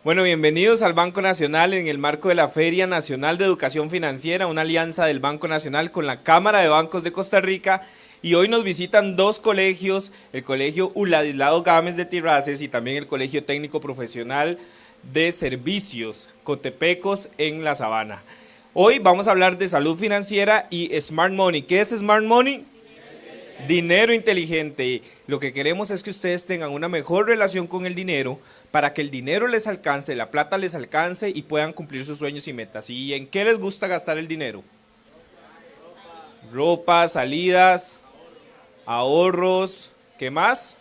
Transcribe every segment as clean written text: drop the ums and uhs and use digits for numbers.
Bueno, bienvenidos al Banco Nacional en el marco de la Feria Nacional de Educación Financiera, una alianza del Banco Nacional con la Cámara de Bancos de Costa Rica. Y hoy nos visitan dos colegios, el Colegio Uladislao Gámez de Tirraces y también el Colegio Técnico Profesional de Servicios Cotepecos en La Sabana. Hoy vamos a hablar de salud financiera y Smart Money. ¿Qué es Smart Money? Dinero inteligente. Lo que queremos es que ustedes tengan una mejor relación con el dinero para que el dinero les alcance, la plata les alcance y puedan cumplir sus sueños y metas. ¿Y en qué les gusta gastar el dinero? Ropa, salidas, ahorros, ¿qué más?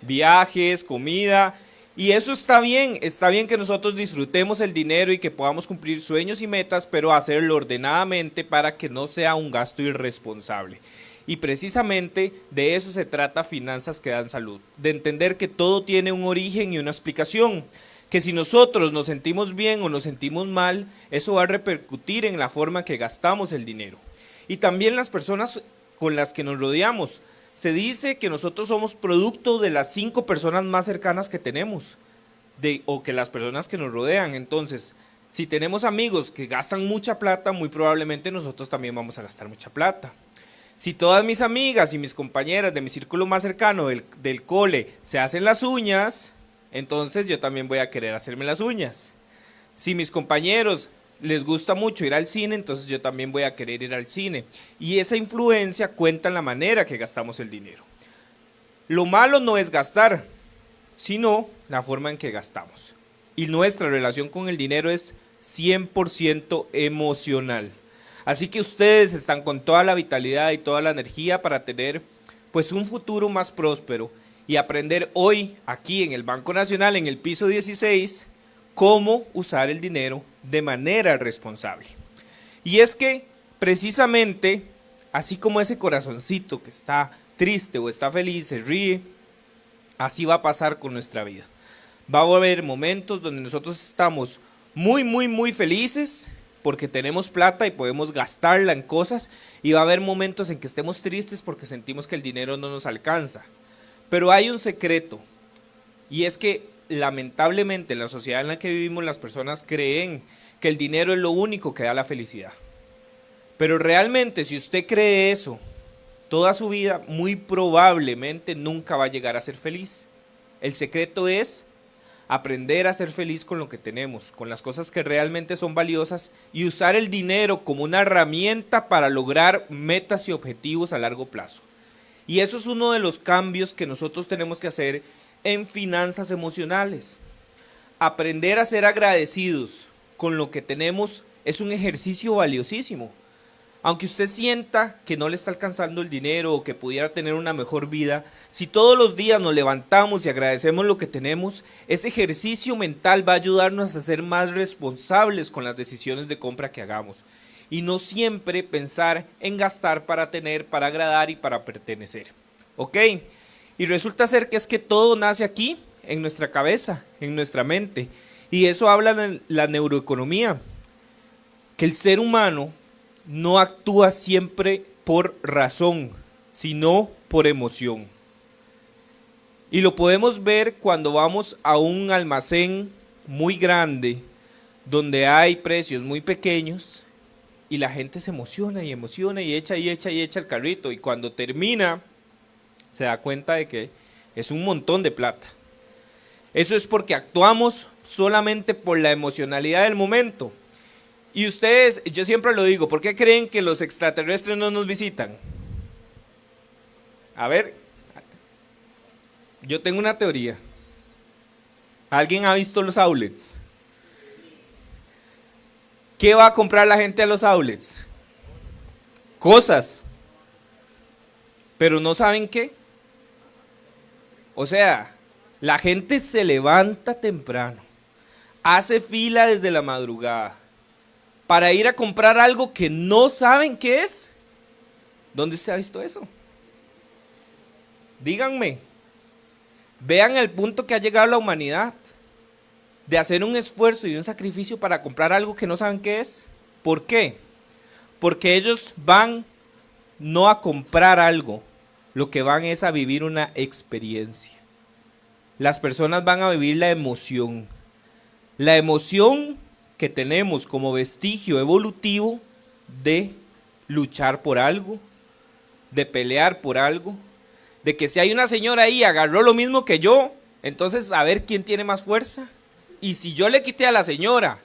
Viajes, comida. Y eso está bien que nosotros disfrutemos el dinero y que podamos cumplir sueños y metas, pero hacerlo ordenadamente para que no sea un gasto irresponsable. Y precisamente de eso se trata Finanzas que dan salud, de entender que todo tiene un origen y una explicación, que si nosotros nos sentimos bien o nos sentimos mal, eso va a repercutir en la forma que gastamos el dinero. Y también las personas con las que nos rodeamos. Se dice que nosotros somos producto de las 5 personas más cercanas que tenemos, o que las personas que nos rodean. Entonces, si tenemos amigos que gastan mucha plata, muy probablemente nosotros también vamos a gastar mucha plata. Si todas mis amigas y mis compañeras de mi círculo más cercano del cole se hacen las uñas, entonces yo también voy a querer hacerme las uñas. Si mis compañeros les gusta mucho ir al cine, entonces yo también voy a querer ir al cine. Y esa influencia cuenta en la manera que gastamos el dinero. Lo malo no es gastar, sino la forma en que gastamos. Y nuestra relación con el dinero es 100% emocional. Así que ustedes están con toda la vitalidad y toda la energía para tener pues un futuro más próspero y aprender hoy aquí en el Banco Nacional, en el piso 16, cómo usar el dinero de manera responsable. Y es que precisamente, así como ese corazoncito que está triste o está feliz, se ríe, así va a pasar con nuestra vida. Va a haber momentos donde nosotros estamos muy felices porque tenemos plata y podemos gastarla en cosas, y va a haber momentos en que estemos tristes porque sentimos que el dinero no nos alcanza. Pero hay un secreto, y es que lamentablemente en la sociedad en la que vivimos las personas creen que el dinero es lo único que da la felicidad. Pero realmente si usted cree eso toda su vida, muy probablemente nunca va a llegar a ser feliz. El secreto es aprender a ser feliz con lo que tenemos, con las cosas que realmente son valiosas, y usar el dinero como una herramienta para lograr metas y objetivos a largo plazo. Y eso es uno de los cambios que nosotros tenemos que hacer en finanzas emocionales. Aprender a ser agradecidos con lo que tenemos es un ejercicio valiosísimo. Aunque usted sienta que no le está alcanzando el dinero o que pudiera tener una mejor vida, si todos los días nos levantamos y agradecemos lo que tenemos, ese ejercicio mental va a ayudarnos a ser más responsables con las decisiones de compra que hagamos. Y no siempre pensar en gastar para tener, para agradar y para pertenecer. ¿Ok? Y resulta ser que es que todo nace aquí, en nuestra cabeza, en nuestra mente. Y eso habla de la neuroeconomía, que el ser humano no actúa siempre por razón, sino por emoción. Y lo podemos ver cuando vamos a un almacén muy grande, donde hay precios muy pequeños, y la gente se emociona y emociona y echa el carrito, y cuando termina se da cuenta de que es un montón de plata. Eso es porque actuamos solamente por la emocionalidad del momento. Y ustedes, yo siempre lo digo, ¿por qué creen que los extraterrestres no nos visitan? A ver, yo tengo una teoría. ¿Alguien ha visto los outlets? ¿Qué va a comprar la gente a los outlets? Cosas. Pero no saben qué. O sea, la gente se levanta temprano, hace fila desde la madrugada para ir a comprar algo que no saben qué es. ¿Dónde se ha visto eso? Díganme. Vean el punto que ha llegado la humanidad de hacer un esfuerzo y un sacrificio para comprar algo que no saben qué es. ¿Por qué? Porque ellos van no a comprar algo, lo que van es a vivir una experiencia. Las personas van a vivir la emoción. La emoción que tenemos como vestigio evolutivo de luchar por algo, de pelear por algo, de que si hay una señora ahí agarró lo mismo que yo, entonces a ver quién tiene más fuerza. Y si yo le quité a la señora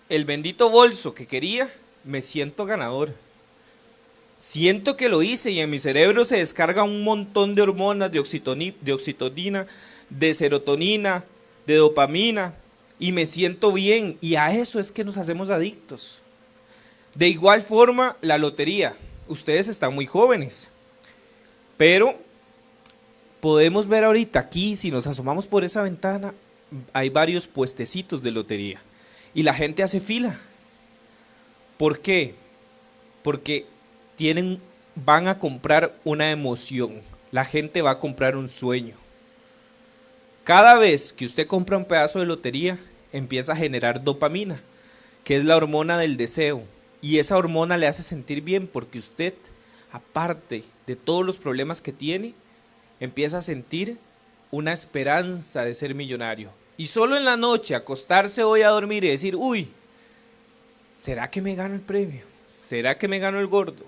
el bendito bolso que quería, me siento ganador. Siento que lo hice y en mi cerebro se descarga un montón de hormonas, de oxitocina, de serotonina, de dopamina, y me siento bien. Y a eso es que nos hacemos adictos. De igual forma, la lotería. Ustedes están muy jóvenes, pero podemos ver ahorita aquí, si nos asomamos por esa ventana, hay varios puestecitos de lotería. Y la gente hace fila. ¿Por qué? Porque van a comprar una emoción. La gente va a comprar un sueño. Cada vez que usted compra un pedazo de lotería, empieza a generar dopamina, que es la hormona del deseo. Y esa hormona le hace sentir bien porque usted, aparte de todos los problemas que tiene, empieza a sentir una esperanza de ser millonario. Y solo en la noche acostarse hoy a dormir y decir, uy, ¿será que me gano el premio? ¿Será que me gano el gordo?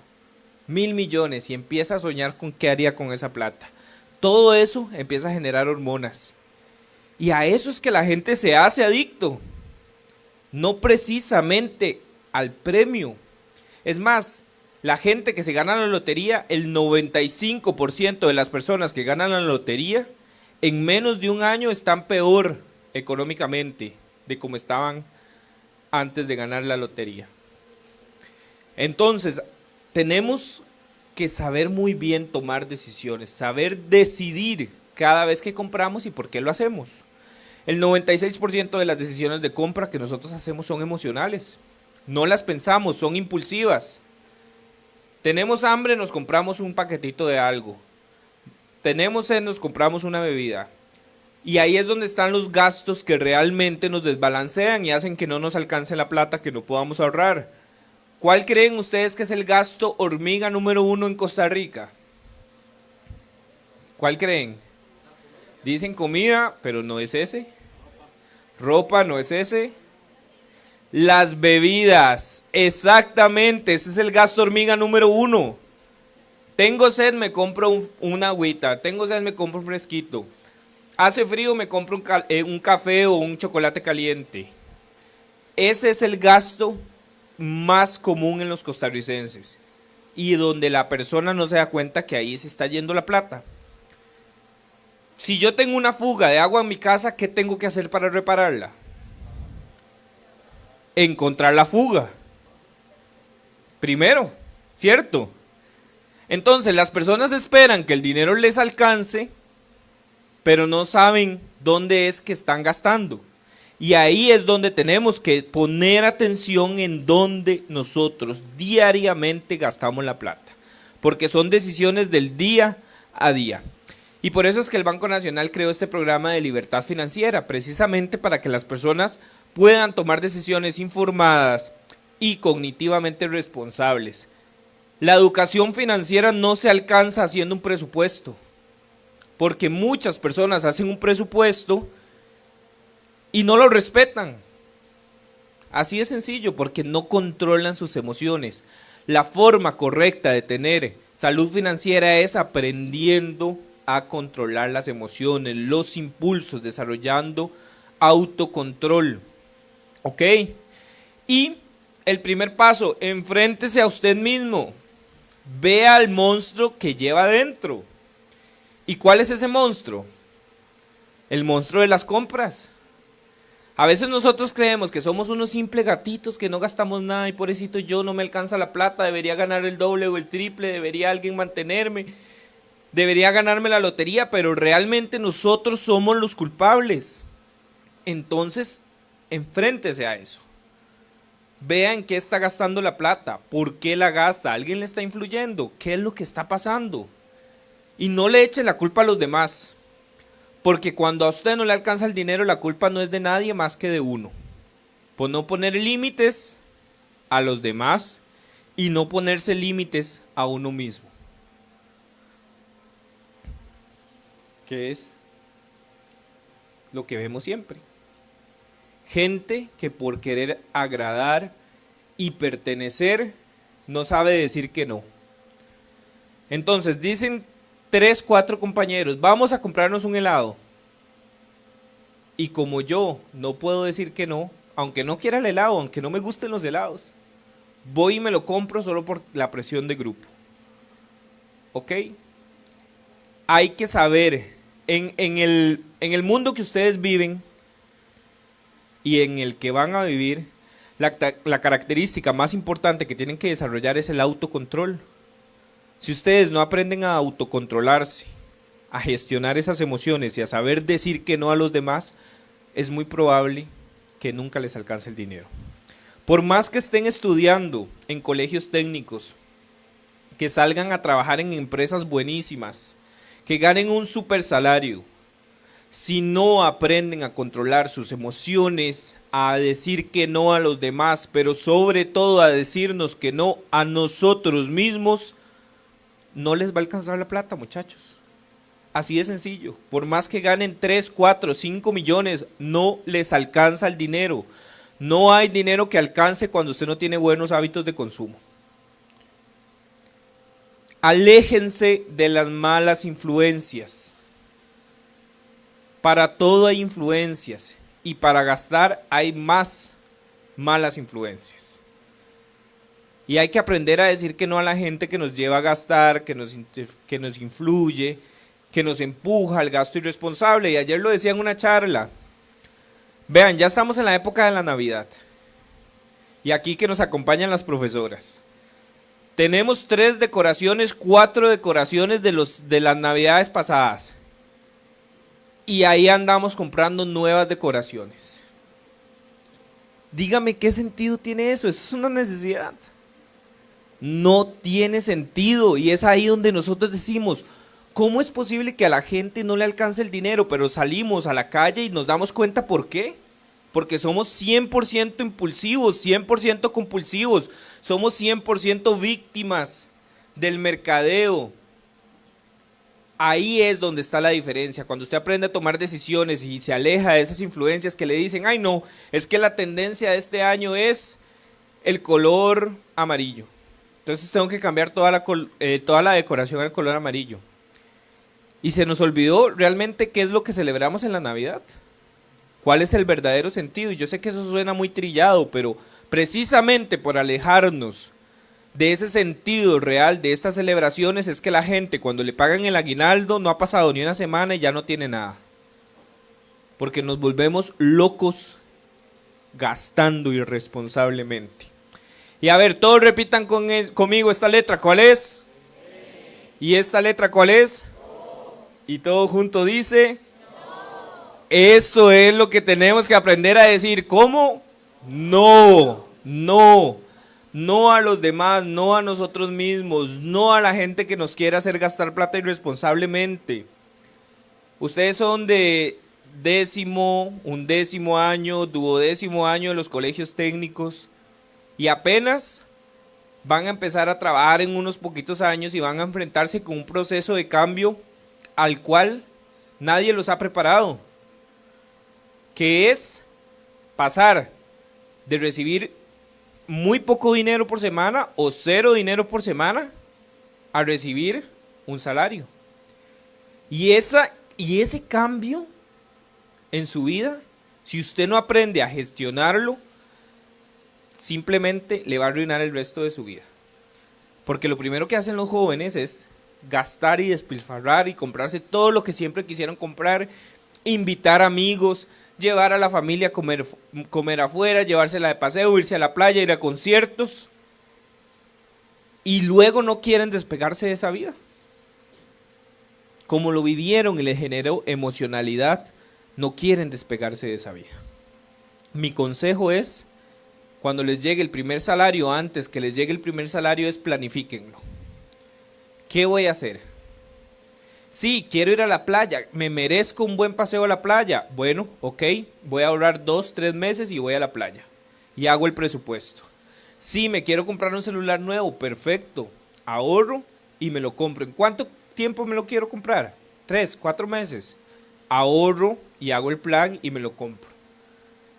1.000 millones, y empieza a soñar con qué haría con esa plata. Todo eso empieza a generar hormonas. Y a eso es que la gente se hace adicto. No precisamente al premio. Es más, la gente que se gana la lotería, el 95% de las personas que ganan la lotería, en menos de un año están peor económicamente de como estaban antes de ganar la lotería. Entonces, tenemos que saber muy bien tomar decisiones, saber decidir cada vez que compramos y por qué lo hacemos. El 96% de las decisiones de compra que nosotros hacemos son emocionales. No las pensamos, son impulsivas. Tenemos hambre, nos compramos un paquetito de algo. Tenemos sed, nos compramos una bebida. Y ahí es donde están los gastos que realmente nos desbalancean y hacen que no nos alcance la plata, que no podamos ahorrar. ¿Cuál creen ustedes que es el gasto hormiga número 1 en Costa Rica? ¿Cuál creen? Dicen comida, pero no es ese. Ropa, no es ese. Las bebidas, exactamente, ese es el gasto hormiga número 1. Tengo sed, me compro una agüita. Tengo sed, me compro un fresquito. Hace frío, me compro un café o un chocolate caliente. Ese es el gasto más común en los costarricenses. Y donde la persona no se da cuenta que ahí se está yendo la plata. Si yo tengo una fuga de agua en mi casa, ¿qué tengo que hacer para repararla? Encontrar la fuga. Primero, ¿cierto? Entonces las personas esperan que el dinero les alcance, pero no saben dónde es que están gastando. Y ahí es donde tenemos que poner atención en dónde nosotros diariamente gastamos la plata. Porque son decisiones del día a día. Y por eso es que el Banco Nacional creó este programa de libertad financiera, precisamente para que las personas puedan tomar decisiones informadas y cognitivamente responsables. La educación financiera no se alcanza haciendo un presupuesto, porque muchas personas hacen un presupuesto y no lo respetan. Así de sencillo, porque no controlan sus emociones. La forma correcta de tener salud financiera es aprendiendo a controlar las emociones, los impulsos, desarrollando autocontrol. ¿Ok? Y el primer paso, enfréntese a usted mismo. Vea al monstruo que lleva adentro. ¿Y cuál es ese monstruo? El monstruo de las compras. A veces nosotros creemos que somos unos simples gatitos que no gastamos nada y pobrecito yo no me alcanza la plata, debería ganar el doble o el triple, debería alguien mantenerme, debería ganarme la lotería, pero realmente nosotros somos los culpables. Entonces, enfréntese a eso. Vea en qué está gastando la plata, por qué la gasta, alguien le está influyendo, qué es lo que está pasando. Y no le eche la culpa a los demás. Porque cuando a usted no le alcanza el dinero, la culpa no es de nadie más que de uno. Por no poner límites a los demás y no ponerse límites a uno mismo. Que es lo que vemos siempre. Gente que por querer agradar y pertenecer no sabe decir que no. Entonces dicen 3, 4 compañeros, vamos a comprarnos un helado. Y como yo no puedo decir que no, aunque no quiera el helado, aunque no me gusten los helados, voy y me lo compro solo por la presión de grupo. ¿Ok? Hay que saber, en el mundo que ustedes viven y en el que van a vivir, la característica más importante que tienen que desarrollar es el autocontrol. Si ustedes no aprenden a autocontrolarse, a gestionar esas emociones y a saber decir que no a los demás, es muy probable que nunca les alcance el dinero. Por más que estén estudiando en colegios técnicos, que salgan a trabajar en empresas buenísimas, que ganen un super salario, si no aprenden a controlar sus emociones, a decir que no a los demás, pero sobre todo a decirnos que no a nosotros mismos, no les va a alcanzar la plata, muchachos. Así de sencillo. Por más que ganen 3, 4, 5 millones, no les alcanza el dinero. No hay dinero que alcance cuando usted no tiene buenos hábitos de consumo. Aléjense de las malas influencias. Para todo hay influencias y para gastar hay más malas influencias. Y hay que aprender a decir que no a la gente que nos lleva a gastar, que nos influye, que nos empuja al gasto irresponsable. Y ayer lo decía en una charla. Vean, ya estamos en la época de la Navidad. Y aquí que nos acompañan las profesoras. Tenemos 3 decoraciones, 4 decoraciones de las Navidades pasadas. Y ahí andamos comprando nuevas decoraciones. Dígame qué sentido tiene eso. Eso es una necesidad. No tiene sentido. Y es ahí donde nosotros decimos, ¿cómo es posible que a la gente no le alcance el dinero, pero salimos a la calle y nos damos cuenta por qué? Porque somos 100% impulsivos, 100% compulsivos, somos 100% víctimas del mercadeo. Ahí es donde está la diferencia, cuando usted aprende a tomar decisiones y se aleja de esas influencias que le dicen, ay no, es que la tendencia de este año es el color amarillo. Entonces tengo que cambiar toda la decoración al color amarillo. Y se nos olvidó realmente qué es lo que celebramos en la Navidad. ¿Cuál es el verdadero sentido? Y yo sé que eso suena muy trillado, pero precisamente por alejarnos de ese sentido real de estas celebraciones es que la gente cuando le pagan el aguinaldo no ha pasado ni una semana y ya no tiene nada. Porque nos volvemos locos gastando irresponsablemente. Y a ver, todos repitan conmigo esta letra, ¿cuál es? ¿Y esta letra cuál es? Y todo junto dice, eso es lo que tenemos que aprender a decir. ¿Cómo? No, no, no a los demás, no a nosotros mismos, no a la gente que nos quiere hacer gastar plata irresponsablemente. Ustedes son de undécimo año, duodécimo año de los colegios técnicos y apenas van a empezar a trabajar en unos poquitos años y van a enfrentarse con un proceso de cambio al cual nadie los ha preparado, que es pasar de recibir muy poco dinero por semana o 0 dinero por semana a recibir un salario. Y ese cambio en su vida, si usted no aprende a gestionarlo, simplemente le va a arruinar el resto de su vida. Porque lo primero que hacen los jóvenes es gastar y despilfarrar y comprarse todo lo que siempre quisieron comprar, invitar amigos, llevar a la familia a comer afuera, llevársela de paseo, irse a la playa, ir a conciertos, y luego no quieren despegarse de esa vida. Como lo vivieron y les generó emocionalidad, no quieren despegarse de esa vida. Mi consejo es, cuando les llegue el primer salario, antes que les llegue el primer salario, es planifíquenlo. ¿Qué voy a hacer? Sí, quiero ir a la playa, me merezco un buen paseo a la playa. Bueno, ok, voy a ahorrar 2, 3 meses y voy a la playa. Y hago el presupuesto. Sí, me quiero comprar un celular nuevo, perfecto. Ahorro y me lo compro. ¿En cuánto tiempo me lo quiero comprar? 3, 4 meses. Ahorro y hago el plan y me lo compro.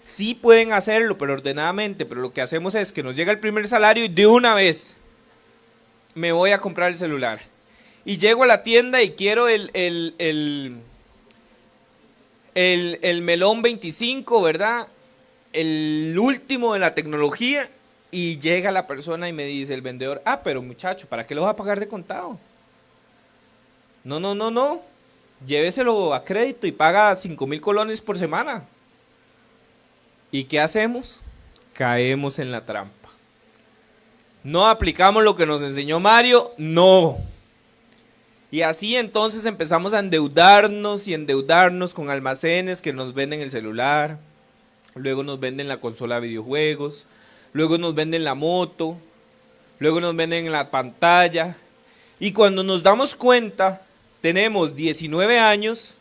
Sí pueden hacerlo, pero ordenadamente, pero lo que hacemos es que nos llega el primer salario y de una vez me voy a comprar el celular. Y llego a la tienda y quiero el melón 25, ¿verdad? El último de la tecnología. Y llega la persona y me dice el vendedor, pero muchacho, ¿para qué lo va a pagar de contado? No, no, no, no. Lléveselo a crédito y paga 5,000 colones por semana. ¿Y qué hacemos? Caemos en la trampa. No aplicamos lo que nos enseñó Mario, no. Y así entonces empezamos a endeudarnos y endeudarnos con almacenes que nos venden el celular, luego nos venden la consola de videojuegos, luego nos venden la moto, luego nos venden la pantalla. Y cuando nos damos cuenta, tenemos 19 años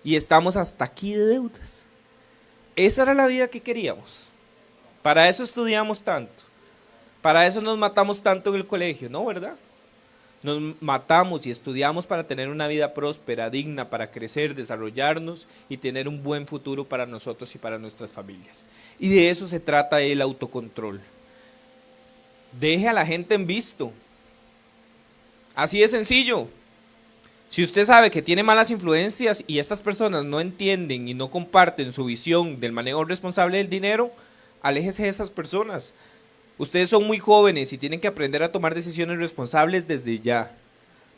y estamos hasta aquí de deudas. Esa era la vida que queríamos. Para eso estudiamos tanto. Para eso nos matamos tanto en el colegio, ¿no, verdad? Nos matamos y estudiamos para tener una vida próspera, digna, para crecer, desarrollarnos y tener un buen futuro para nosotros y para nuestras familias. Y de eso se trata el autocontrol. Deje a la gente en visto. Así de sencillo. Si usted sabe que tiene malas influencias y estas personas no entienden y no comparten su visión del manejo responsable del dinero, aléjese de esas personas. Ustedes son muy jóvenes y tienen que aprender a tomar decisiones responsables desde ya,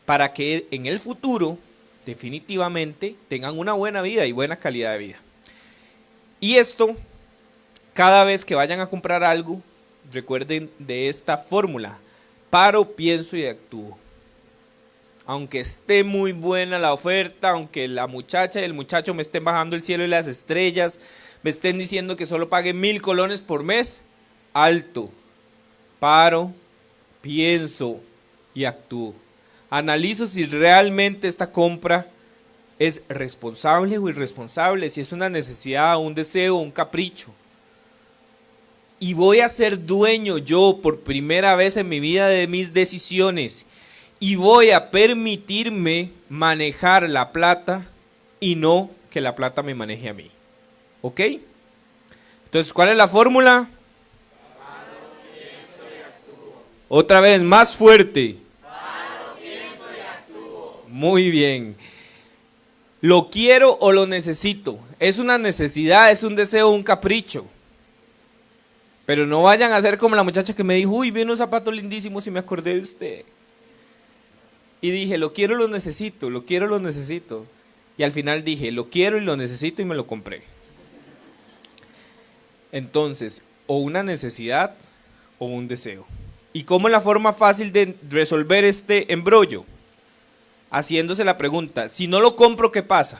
para que en el futuro definitivamente tengan una buena vida y buena calidad de vida. Y esto, cada vez que vayan a comprar algo, recuerden de esta fórmula: paro, pienso y actúo. Aunque esté muy buena la oferta, aunque la muchacha y el muchacho me estén bajando el cielo y las estrellas, me estén diciendo que solo pague 1,000 colones por mes, alto. Paro, pienso y actúo. Analizo si realmente esta compra es responsable o irresponsable, si es una necesidad, un deseo, un capricho. Y voy a ser dueño yo por primera vez en mi vida de mis decisiones. Y voy a permitirme manejar la plata y no que la plata me maneje a mí. ¿Ok? Entonces, ¿cuál es la fórmula? Otra vez, más fuerte. Paro, pienso y actúo. Muy bien. ¿Lo quiero o lo necesito? ¿Es una necesidad, es un deseo, un capricho? Pero no vayan a ser como la muchacha que me dijo, uy, vi unos zapatos lindísimos y me acordé de usted. Y dije, lo quiero, lo necesito, lo quiero, lo necesito. Y al final dije, lo quiero y lo necesito y me lo compré. Entonces, o una necesidad o un deseo. ¿Y cómo es la forma fácil de resolver este embrollo? Haciéndose la pregunta, si no lo compro, ¿qué pasa?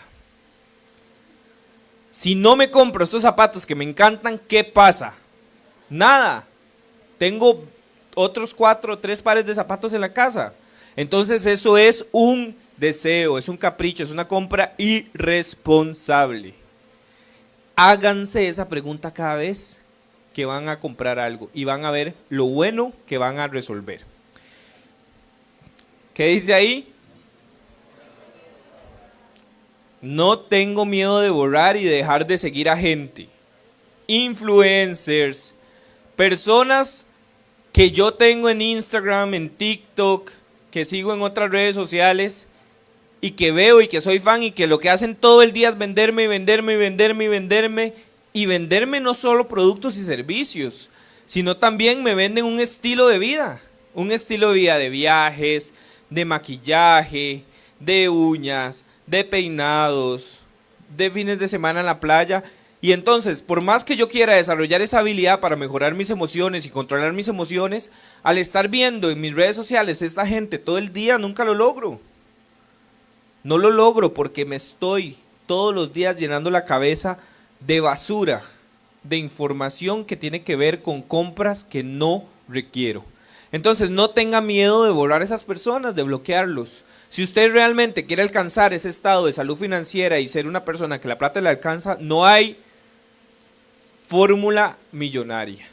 Si no me compro estos zapatos que me encantan, ¿qué pasa? Nada. Tengo otros 4 o 3 pares de zapatos en la casa. Entonces eso es un deseo, es un capricho, es una compra irresponsable. Háganse esa pregunta cada vez que van a comprar algo y van a ver lo bueno que van a resolver. ¿Qué dice ahí? No tengo miedo de borrar y de dejar de seguir a gente. Influencers, personas que yo tengo en Instagram, en TikTok, que sigo en otras redes sociales y que veo y que soy fan y que lo que hacen todo el día es venderme y venderme y venderme y venderme. Y venderme no solo productos y servicios, sino también me venden un estilo de vida de viajes, de maquillaje, de uñas, de peinados, de fines de semana en la playa. Y entonces, por más que yo quiera desarrollar esa habilidad para mejorar mis emociones y controlar mis emociones, al estar viendo en mis redes sociales esta gente todo el día, nunca lo logro. No lo logro porque me estoy todos los días llenando la cabeza de basura, de información que tiene que ver con compras que no requiero. Entonces no tenga miedo de borrar a esas personas, de bloquearlos. Si usted realmente quiere alcanzar ese estado de salud financiera y ser una persona que la plata le alcanza, no hay fórmula millonaria.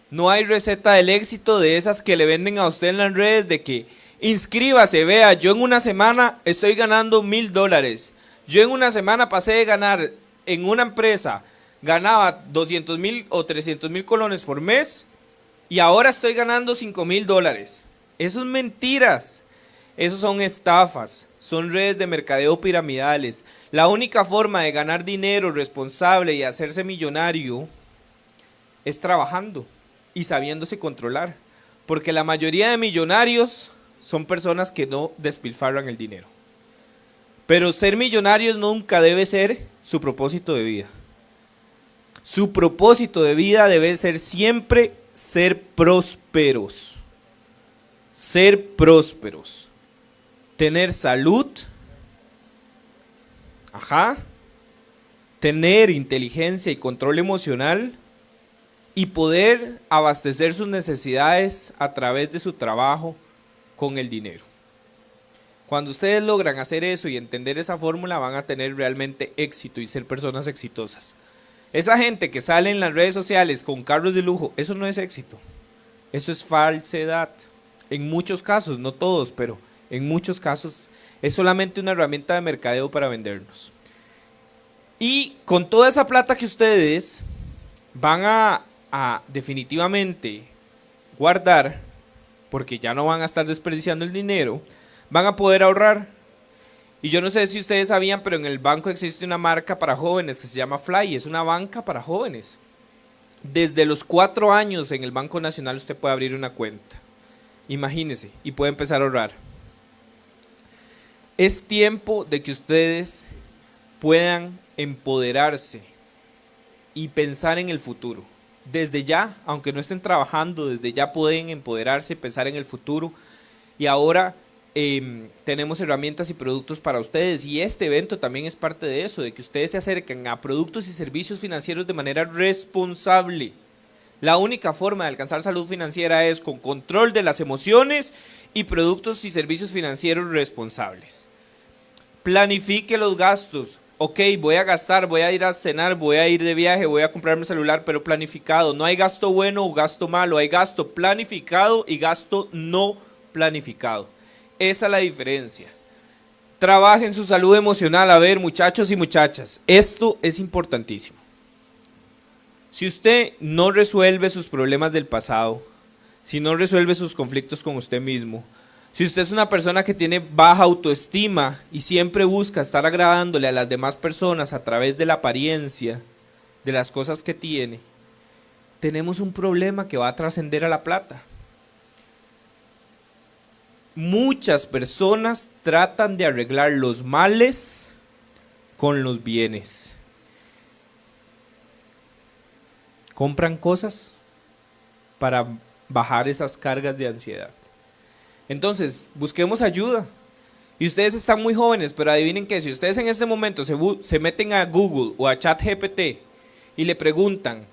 No hay receta del éxito de esas que le venden a usted en las redes de que inscríbase, vea, yo en una semana estoy ganando $1,000. Yo en una semana pasé de ganar en una empresa, ganaba 200,000 o 300,000 colones por mes y ahora estoy ganando $5,000. Eso es mentiras. Eso son estafas, son redes de mercadeo piramidales. La única forma de ganar dinero responsable y hacerse millonario es trabajando y sabiéndose controlar. Porque la mayoría de millonarios son personas que no despilfarran el dinero. Pero ser millonarios nunca debe ser su propósito de vida. Su propósito de vida debe ser siempre ser prósperos. Ser prósperos. Tener salud, tener inteligencia y control emocional y poder abastecer sus necesidades a través de su trabajo con el dinero. Cuando ustedes logran hacer eso y entender esa fórmula, van a tener realmente éxito y ser personas exitosas. Esa gente que sale en las redes sociales con carros de lujo, eso no es éxito, eso es falsedad. En muchos casos, no todos, pero en muchos casos es solamente una herramienta de mercadeo para vendernos. Y con toda esa plata que ustedes van a definitivamente guardar, porque ya no van a estar desperdiciando el dinero, van a poder ahorrar. Y yo no sé si ustedes sabían, pero en el banco existe una marca para jóvenes que se llama Fly, es una banca para jóvenes. Desde los 4 años en el Banco Nacional usted puede abrir una cuenta. Imagínese, y puede empezar a ahorrar. Es tiempo de que ustedes puedan empoderarse y pensar en el futuro. Desde ya, aunque no estén trabajando, desde ya pueden empoderarse, pensar en el futuro. Y ahora tenemos herramientas y productos para ustedes. Y este evento también es parte de eso, de que ustedes se acerquen a productos y servicios financieros de manera responsable. La única forma de alcanzar salud financiera es con control de las emociones y productos y servicios financieros responsables. Planifique los gastos. Ok, voy a gastar, voy a ir a cenar, voy a ir de viaje, voy a comprarme un celular, pero planificado. No hay gasto bueno o gasto malo, hay gasto planificado y gasto no planificado. Esa es la diferencia. Trabajen su salud emocional. A ver, muchachos y muchachas, esto es importantísimo. Si usted no resuelve sus problemas del pasado, si no resuelve sus conflictos con usted mismo, si usted es una persona que tiene baja autoestima y siempre busca estar agradándole a las demás personas a través de la apariencia, de las cosas que tiene, tenemos un problema que va a trascender a la plata. Muchas personas tratan de arreglar los males con los bienes. Compran cosas para bajar esas cargas de ansiedad. Entonces, busquemos ayuda. Y ustedes están muy jóvenes, pero adivinen qué, si ustedes en este momento se meten a Google o a ChatGPT y le preguntan,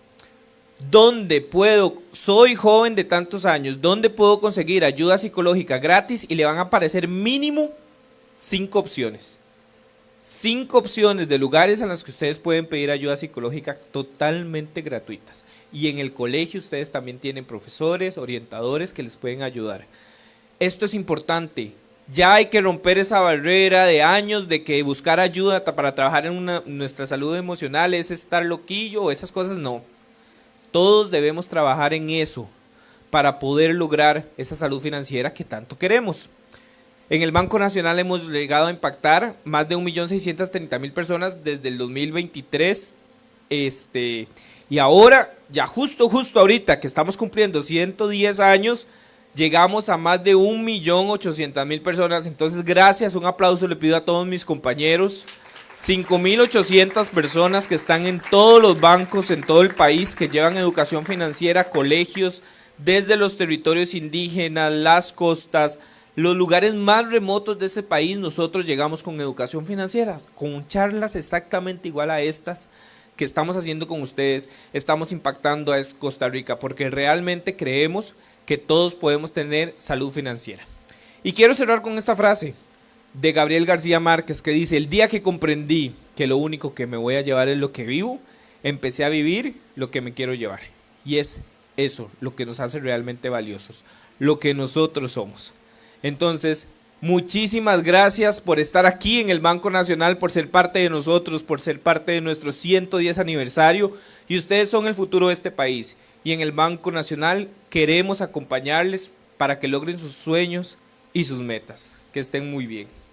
soy joven de tantos años, ¿dónde puedo conseguir ayuda psicológica gratis? Y le van a aparecer mínimo 5 opciones. 5 opciones de lugares en los que ustedes pueden pedir ayuda psicológica totalmente gratuitas. Y en el colegio ustedes también tienen profesores, orientadores que les pueden ayudar. Esto es importante. Ya hay que romper esa barrera de años de que buscar ayuda para trabajar en nuestra salud emocional es estar loquillo o esas cosas, no. Todos debemos trabajar en eso para poder lograr esa salud financiera que tanto queremos. En el Banco Nacional hemos llegado a impactar más de 1.630.000 personas desde el 2023. Y ahora, ya justo ahorita que estamos cumpliendo 110 años, llegamos a más de 1.800.000 personas. Entonces, gracias, un aplauso le pido a todos mis compañeros. 5.800 personas que están en todos los bancos en todo el país que llevan educación financiera, colegios, desde los territorios indígenas, las costas, los lugares más remotos de este país. Nosotros llegamos con educación financiera, con charlas exactamente igual a estas que estamos haciendo con ustedes. Estamos impactando a Costa Rica porque realmente creemos que todos podemos tener salud financiera. Y quiero cerrar con esta frase de Gabriel García Márquez que dice: el día que comprendí que lo único que me voy a llevar es lo que vivo, empecé a vivir lo que me quiero llevar. Y es eso lo que nos hace realmente valiosos, lo que nosotros somos. Entonces, Muchísimas gracias por estar aquí en el Banco Nacional, por ser parte de nosotros, por ser parte de nuestro 110 aniversario. Y ustedes son el futuro de este país. Y en el Banco Nacional queremos acompañarles para que logren sus sueños y sus metas. Que estén muy bien.